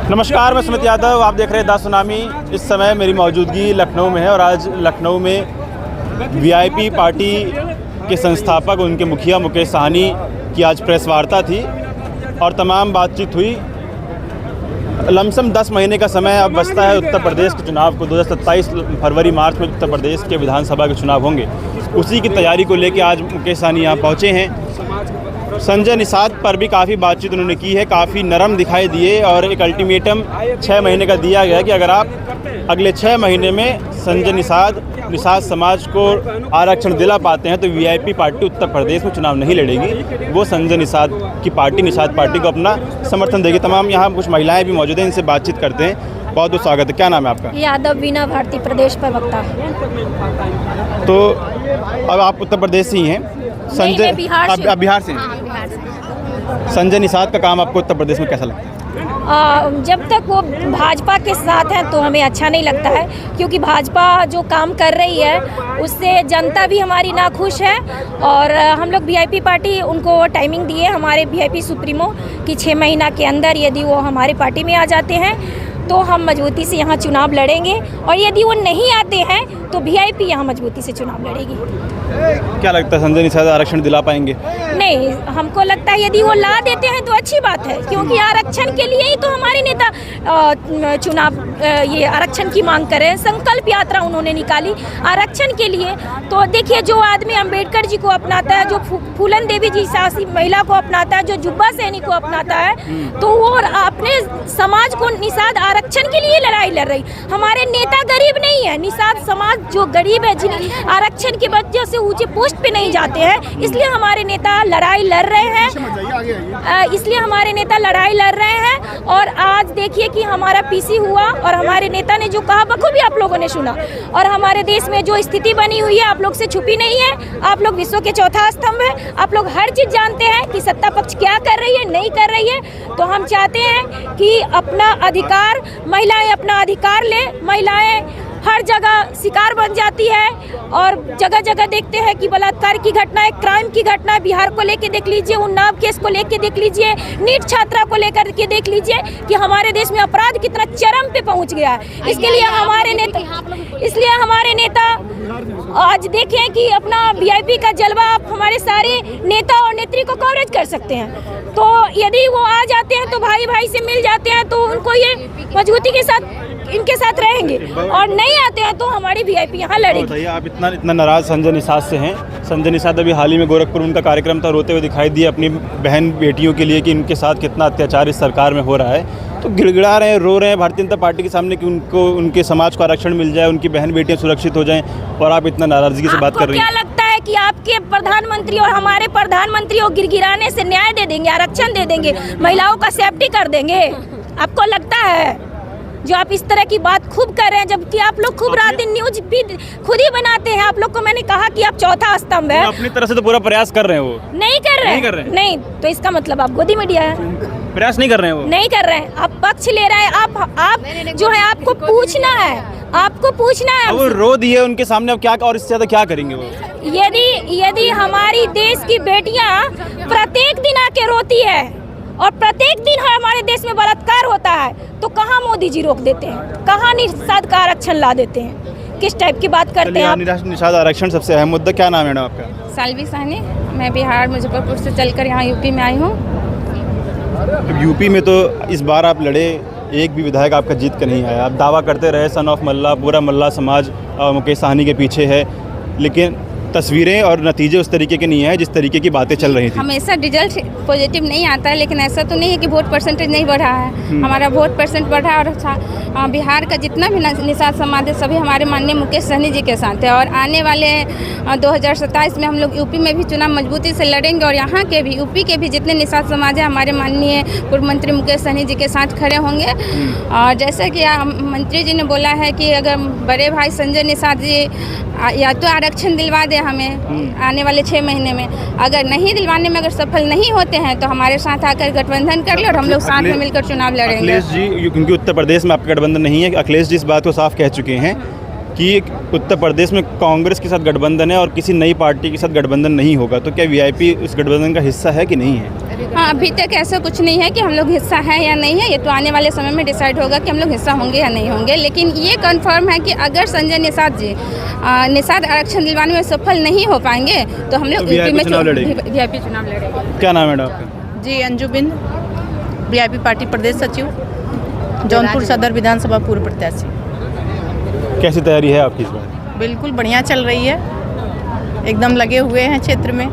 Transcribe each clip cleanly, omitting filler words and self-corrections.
नमस्कार, मैं सुमित यादव, आप देख रहे हैं द सुनामी। इस समय मेरी मौजूदगी लखनऊ में है और आज लखनऊ में वीआईपी पार्टी के संस्थापक उनके मुखिया मुकेश सहनी की आज प्रेस वार्ता थी और तमाम बातचीत हुई। लमसम 10 महीने का समय अब बचता है उत्तर प्रदेश के चुनाव को। 2027 फरवरी मार्च में उत्तर प्रदेश के विधानसभा के चुनाव होंगे। उसी की तैयारी को लेकर आज मुकेश सहनी यहाँ पहुँचे हैं। संजय निषाद पर भी काफ़ी बातचीत उन्होंने की है, काफ़ी नरम दिखाई दिए और एक अल्टीमेटम 6 महीने का दिया गया कि अगर आप अगले 6 महीने में संजय निषाद समाज को आरक्षण दिला पाते हैं तो वीआईपी पार्टी उत्तर प्रदेश में चुनाव नहीं लड़ेगी। वो संजय निषाद की पार्टी, निषाद पार्टी को अपना समर्थन देगी। तमाम यहाँ कुछ महिलाएं भी मौजूद हैं, इनसे बातचीत करते हैं। बहुत बहुत स्वागत है। क्या नाम है आपका? यादव वीना भारती, प्रदेश प्रवक्ता। तो अब आप उत्तर प्रदेश से ही हैं। संजय बिहार से संजय निषाद का काम आपको उत्तर प्रदेश में कैसा लगता है? जब तक वो भाजपा के साथ हैं तो हमें अच्छा नहीं लगता है, क्योंकि भाजपा जो काम कर रही है उससे जनता भी हमारी नाखुश है। और हम लोग वीआईपी पार्टी उनको टाइमिंग दिए हमारे वीआईपी सुप्रीमो कि 6 महीना के अंदर यदि वो हमारे पार्टी में आ जाते हैं तो हम मजबूती से यहाँ चुनाव लड़ेंगे, और यदि वो नहीं आते हैं तो वीआईपी यहाँ मजबूती से चुनाव लड़ेगी। क्या लगता है संजय निषाद आरक्षण दिला पाएंगे? नहीं, हमको लगता है यदि वो ला देते हैं तो अच्छी बात है, क्योंकि आरक्षण के लिए ही तो हमारे नेता चुनाव ये आरक्षण की मांग कर रहे हैं। संकल्प यात्रा उन्होंने निकाली आरक्षण के लिए। तो देखिए, जो आदमी अंबेडकर जी को अपनाता है, जो फूलन देवी जी साहसी महिला को अपनाता है, जो जुब्बा सहनी को अपनाता है, तो वो अपने समाज को निषाद आरक्षण के लिए लड़ाई लड़ रही। हमारे नेता गरीब नहीं है, निषाद समाज जो गरीब है, जिन आरक्षण की वजह से ऊंचे पोस्ट पे नहीं जाते हैं, इसलिए हमारे नेता लड़ाई लड़ रहे हैं। और आज देखिए कि हमारा पीसी हुआ और हमारे नेता ने जो कहा बखूबी आप लोगों ने सुना। और हमारे देश में जो स्थिति बनी हुई है आप लोग से छुपी नहीं है। आप लोग विश्व के चौथा स्तंभ है, आप लोग हर चीज जानते हैं कि सत्ता पक्ष क्या कर रही है, नहीं कर रही है। तो हम चाहते हैं कि अपना अधिकार, महिलाएं अपना अधिकार ले। महिलाएं हर जगह शिकार बन जाती है और जगह जगह देखते हैं कि बलात्कार की घटनाएं, क्राइम की घटनाएं, बिहार को लेके देख लीजिए, उन्नाव केस को लेके देख लीजिए, नीट छात्रा को लेकर के देख लीजिए कि हमारे देश में अपराध कितना चरम पे पहुंच गया है। इसके लिए हमारे नेता आज देखें कि अपना वीआईपी का जलवा आप हमारे सारे नेता और नेत्री को कवरेज कर सकते हैं। तो यदि वो आ जाते हैं तो भाई भाई से मिल जाते हैं तो उनको ये मजबूती के साथ इनके साथ रहेंगे, और नहीं आते हैं तो हमारी वीआईपी यहाँ लड़ेगी। बताइए, आप इतना नाराज संजय निषाद से हैं। संजय निषाद अभी हाल ही में गोरखपुर उनका कार्यक्रम था, रोते हुए दिखाई दिए अपनी बहन बेटियों के लिए कि इनके साथ कितना अत्याचार इस सरकार में हो रहा है। तो गिड़गिड़ा रहे हैं, रो रहे हैं भारतीय जनता पार्टी के सामने कि उनको उनके समाज को आरक्षण मिल जाए, उनकी बहन बेटियाँ सुरक्षित हो जाएं, और आप इतना नाराजगी से बात कर रही हैं। क्या लगता है कि आपके प्रधानमंत्री और हमारे प्रधानमंत्री को गिड़गिड़ाने से न्याय दे देंगे, आरक्षण दे देंगे, महिलाओं का सेफ्टी कर देंगे? आपको लगता है? जो आप इस तरह की बात खूब कर रहे हैं, जबकि आप लोग खूब रात दिन न्यूज भी खुद ही बनाते हैं। आप लोग को मैंने कहा कि आप चौथा स्तंभ है। अपनी तरह से तो पूरा प्रयास कर रहे हैं, वो नहीं कर रहे हैं। नहीं, तो इसका मतलब आप गोदी मीडिया है, प्रयास नहीं कर रहे हैं। वो नहीं कर रहे हैं, आप पक्ष ले रहे हैं। आप जो है आपको पूछना है, वो रो दिए उनके सामने, अब क्या और इससे ज्यादा क्या करेंगे वो? यदि हमारी देश की बेटियां प्रत्येक दिन आके रोती है और प्रत्येक दिन हमारे देश में बलात्कार होता है, तो कहाँ मोदी जी रोक देते हैं? कहाँ निषाद का आरक्षण ला देते हैं? किस टाइप की बात करते हैं आप? निषाद आरक्षण सबसे अहम मुद्दा। क्या नाम है मैडम आपका? सालवी सहनी, मैं बिहार मुजफ्फरपुर से चलकर यहाँ यूपी में आई हूँ। यूपी में तो इस बार आप लड़े, एक भी विधायक आपका जीत कर नहीं आया। आप दावा करते रहे सन ऑफ मल्ला, पूरा मल्ला समाज मुकेश सहनी के पीछे है, लेकिन तस्वीरें और नतीजे उस तरीके के नहीं है जिस तरीके की बातें चल रही थी। हमेशा रिजल्ट पॉजिटिव नहीं आता है, लेकिन ऐसा तो नहीं है कि वोट परसेंटेज नहीं बढ़ा है। हमारा वोट परसेंट बढ़ा है और बिहार का जितना भी निषाद समाज है सभी हमारे माननीय मुकेश सहनी जी के साथ है। और आने वाले 2027 में हम लोग यूपी में भी चुनाव मजबूती से लड़ेंगे, और यहाँ के भी यूपी के भी जितने निषाद समाज है हमारे माननीय पूर्व मंत्री मुकेश सहनी जी के साथ खड़े होंगे। और जैसे कि मंत्री जी ने बोला है कि अगर बड़े भाई संजय निषाद जी या तो आरक्षण दिलवा दे हमें आने वाले 6 महीने में, अगर नहीं दिलवाने में अगर सफल नहीं होते हैं तो हमारे साथ आकर गठबंधन कर ले और हम लोग साथ में मिलकर चुनाव लड़ेंगे। अखिलेश जी, क्योंकि उत्तर प्रदेश में आपका गठबंधन नहीं है, अखिलेश जी इस बात को साफ कह चुके हैं कि उत्तर प्रदेश में कांग्रेस के साथ गठबंधन है और किसी नई पार्टी के साथ गठबंधन नहीं होगा। तो क्या वीआईपी उस गठबंधन का हिस्सा है कि नहीं है? हाँ, अभी तक ऐसा कुछ नहीं है कि हम लोग हिस्सा है या नहीं है। ये तो आने वाले समय में डिसाइड होगा कि हम लोग हिस्सा होंगे या नहीं होंगे। लेकिन ये कंफर्म है कि अगर संजय निषाद जी निषाद आरक्षण दिलवाने में सफल नहीं हो पाएंगे तो हम लोग VIP चुनाव लड़ेंगे। क्या नाम है मैडम आपका? जी अंजू बिंद, वीआईपी पार्टी प्रदेश सचिव, जौनपुर सदर विधानसभा पूर्व प्रत्याशी। कैसी तैयारी है आपकी इस बार? बिल्कुल बढ़िया चल रही है, एकदम लगे हुए हैं क्षेत्र में।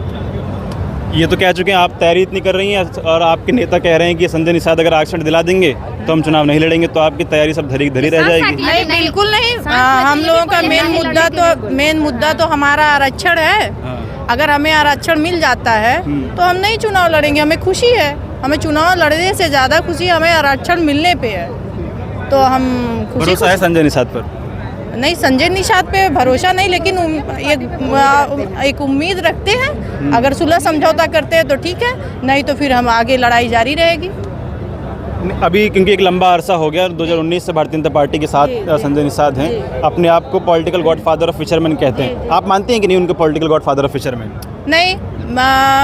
ये तो कह चुके हैं आप तैयारी इतनी कर रही हैं और आपके नेता कह रहे हैं कि संजय निषाद अगर आरक्षण दिला देंगे तो हम चुनाव नहीं लड़ेंगे, तो आपकी तैयारी सब धरी धरी रह जाएगी। नहीं, बिल्कुल नहीं। हम लोगों का मेन मुद्दा तो हमारा आरक्षण है। अगर हमें आरक्षण मिल जाता है तो हम नहीं चुनाव लड़ेंगे। हमें खुशी है, हमें चुनाव लड़ने से ज़्यादा खुशी हमें आरक्षण मिलने पे है। तो हम भरोसा है संजय निषाद पर? नहीं, संजय निषाद पे भरोसा नहीं, लेकिन एक उम्मीद रखते हैं। अगर सुलह समझौता करते हैं तो ठीक है, नहीं तो फिर हम आगे लड़ाई जारी रहेगी। अभी क्योंकि एक लंबा अरसा हो गया, 2019 से भारतीय जनता पार्टी के साथ संजय निषाद हैं, अपने आप को पॉलिटिकल गॉडफादर ऑफ फिशरमैन कहते हैं। आप मानते हैं कि नहीं उनको पॉलिटिकल गॉडफादर ऑफ फिशरमैन? नहीं,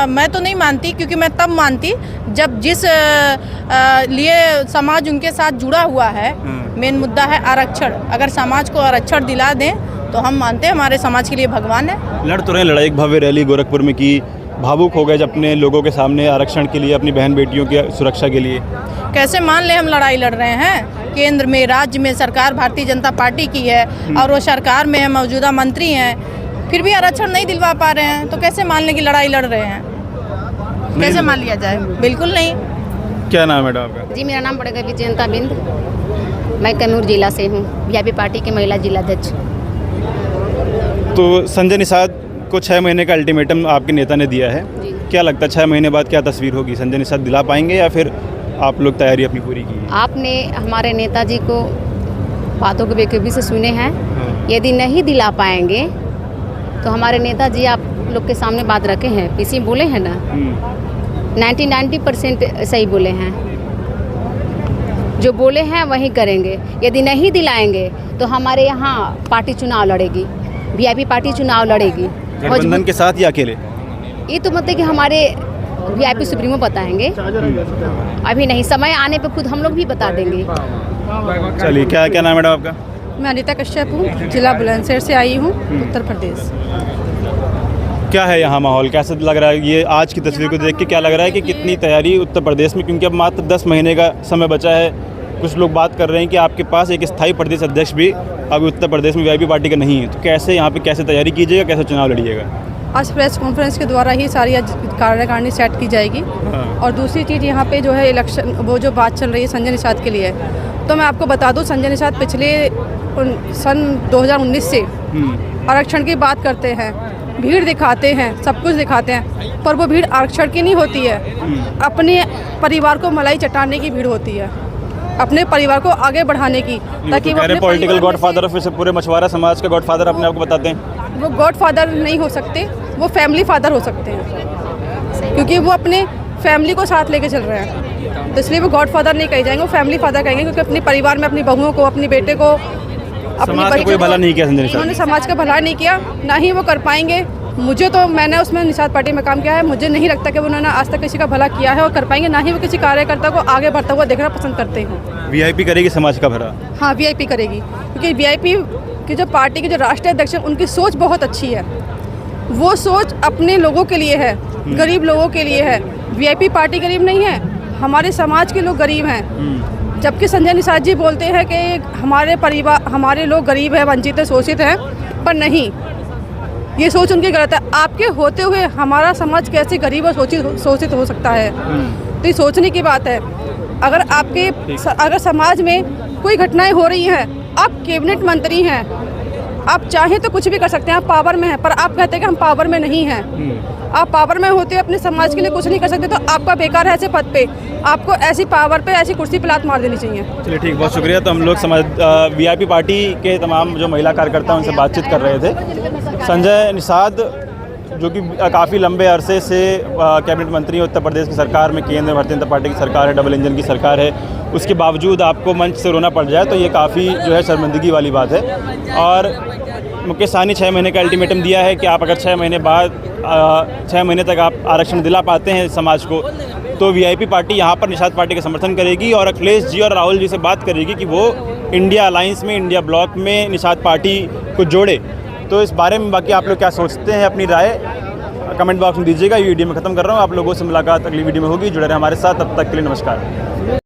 मैं तो नहीं मानती, क्योंकि मैं तब मानती जब जिस लिए समाज उनके साथ जुड़ा हुआ है, मेन मुद्दा है आरक्षण। अगर समाज को आरक्षण दिला दें तो हम मानते हैं हमारे समाज के लिए भगवान है। लड़ तो रहे लड़ाई, एक भव्य रैली गोरखपुर में की, भावुक हो गए जब अपने लोगों के सामने आरक्षण के लिए, अपनी बहन बेटियों की सुरक्षा के लिए। कैसे मान ले हम लड़ाई लड़ रहे हैं? केंद्र में, राज्य में सरकार भारतीय जनता पार्टी की है और वो सरकार में है, मौजूदा मंत्री हैं, फिर भी आरक्षण नहीं दिलवा पा रहे हैं, तो कैसे मान लें कि लड़ाई लड़ रहे हैं? कैसे मान लिया जाए? बिल्कुल नहीं। क्या नाम है आपका? जी, मेरा नाम पड़ेगा विजयंता बिंद, मैं कैमूर जिला से हूँ, वीआईपी पार्टी के महिला जिलाध्यक्ष। तो संजय निषाद को 6 महीने का अल्टीमेटम आपके नेता ने दिया है, क्या लगता है 6 महीने बाद क्या तस्वीर होगी? संजय निषाद दिला पाएंगे या फिर आप लोग तैयारी अपनी पूरी की है? आपने हमारे नेताजी को बातों को बेखूबी से सुने हैं। यदि नहीं दिला पाएंगे तो हमारे नेताजी आप लोग के सामने बात रखे हैं, पीसी बोले हैं ना, 90% सही बोले हैं। जो बोले हैं वही करेंगे। यदि नहीं दिलाएंगे तो हमारे यहाँ पार्टी चुनाव लड़ेगी, वीआईपी पार्टी चुनाव लड़ेगी। गठबंधन के साथ या अकेले? ये तो मतलब कि हमारे वीआईपी सुप्रीमो बताएंगे, अभी नहीं, समय आने पे खुद हम लोग भी बता देंगे। चलिए, क्या नाम है मैडम आपका? मैं अनीता कश्यप हूँ, जिला बुलंदशहर से आई हूँ, उत्तर प्रदेश। क्या है यहाँ माहौल, कैसा लग रहा है ये आज की तस्वीर को देख के? क्या लग रहा है कि कितनी तैयारी उत्तर प्रदेश में, क्योंकि अब मात्र 10 महीने का समय बचा है। कुछ लोग बात कर रहे हैं कि आपके पास एक स्थायी प्रदेश अध्यक्ष भी अभी उत्तर प्रदेश में वीआईपी पार्टी का नहीं है, तो कैसे यहाँ पे कैसे तैयारी कीजिएगा, कैसे चुनाव लड़िएगा? आज प्रेस कॉन्फ्रेंस के द्वारा ही सारी कार्यकारिणी सेट की जाएगी। और दूसरी चीज़ यहाँ पे जो है इलेक्शन, वो जो बात चल रही है संजय निषाद के लिए, तो मैं आपको बता दूँ, संजय निषाद पिछले सन 2019 से आरक्षण की बात करते हैं, भीड़ दिखाते हैं, सब कुछ दिखाते हैं, पर वो भीड़ आरक्षण की नहीं होती है, अपने परिवार को मलाई चटाने की भीड़ होती है, अपने परिवार को आगे बढ़ाने की, ताकि वो पॉलिटिकल गॉडफादर ऑफ फिर पूरे मछुआरा समाज का गॉडफादर अपने आपको बताते हैं। वो गॉडफादर नहीं हो सकते, वो फैमिली फादर हो सकते हैं, क्योंकि वो अपने फैमिली को साथ लेके चल रहे हैं, तो इसलिए वो गॉडफादर नहीं कहे जाएंगे, वो फैमिली फादर कहेंगे, क्योंकि अपने परिवार में अपनी बहुओं को, अपने बेटे को, समाज का कोई भला नहीं किया संजय निषाद। उन्होंने समाज का भला नहीं किया, ना ही वो कर पाएंगे। मुझे तो, मैंने उसमें निषाद पार्टी में काम किया है, मुझे नहीं लगता कि उन्होंने आज तक किसी का भला किया है और कर पाएंगे, ना ही वो किसी कार्यकर्ता को आगे बढ़ता हुआ देखना पसंद करते हैं। वीआईपी करेगी समाज का भला? हाँ, वीआईपी करेगी, क्योंकि वीआईपी की जो पार्टी के जो राष्ट्रीय अध्यक्ष हैं, उनकी सोच बहुत अच्छी है। वो सोच अपने लोगों के लिए है, गरीब लोगों के लिए है। वीआईपी पार्टी गरीब नहीं है, हमारे समाज के लोग गरीब हैं। जबकि संजय निषाद जी बोलते हैं कि हमारे परिवार, हमारे लोग गरीब हैं, वंचित हैं, शोषित हैं, पर नहीं, ये सोच उनकी गलत है। आपके होते हुए हमारा समाज कैसे गरीब और शोषित हो सकता है? तो ये सोचने की बात है। अगर समाज में कोई घटनाएं हो रही हैं, आप कैबिनेट मंत्री हैं, आप चाहें तो कुछ भी कर सकते हैं, आप पावर में हैं, पर आप कहते हैं कि हम पावर में नहीं हैं। आप पावर में होते अपने समाज के लिए कुछ नहीं कर सकते, तो आपका बेकार है ऐसे पद पे। आपको ऐसी पावर पे, ऐसी कुर्सी पे लात मार देनी चाहिए। चलिए ठीक, बहुत शुक्रिया। तो हम लोग वीआईपी पार्टी के तमाम जो महिला कार्यकर्ता उनसे बातचीत कर रहे थे। संजय निषाद जो कि काफ़ी लंबे अरसे से कैबिनेट मंत्री उत्तर प्रदेश की सरकार में, केंद्र में भारतीय जनता पार्टी की सरकार है, डबल इंजन की सरकार है, उसके बावजूद आपको मंच से रोना पड़ जाए तो ये काफ़ी जो है शर्मिंदगी वाली बात है। और मुकेश सहनी 6 महीने का अल्टीमेटम दिया है कि आप अगर 6 महीने बाद 6 महीने तक आप आरक्षण दिला पाते हैं समाज को, तो वीआईपी पार्टी यहाँ पर निषाद पार्टी का समर्थन करेगी और अखिलेश जी और राहुल जी से बात करेगी कि वो इंडिया अलायंस में, इंडिया ब्लॉक में निषाद पार्टी को जोड़े। तो इस बारे में बाकी आप लोग क्या सोचते हैं, अपनी राय कमेंट बॉक्स में दीजिएगा। ये वीडियो में ख़त्म कर रहा हूँ, आप लोगों से मुलाकात अगली वीडियो में होगी। जुड़े रहे हमारे साथ, तब तक के लिए नमस्कार।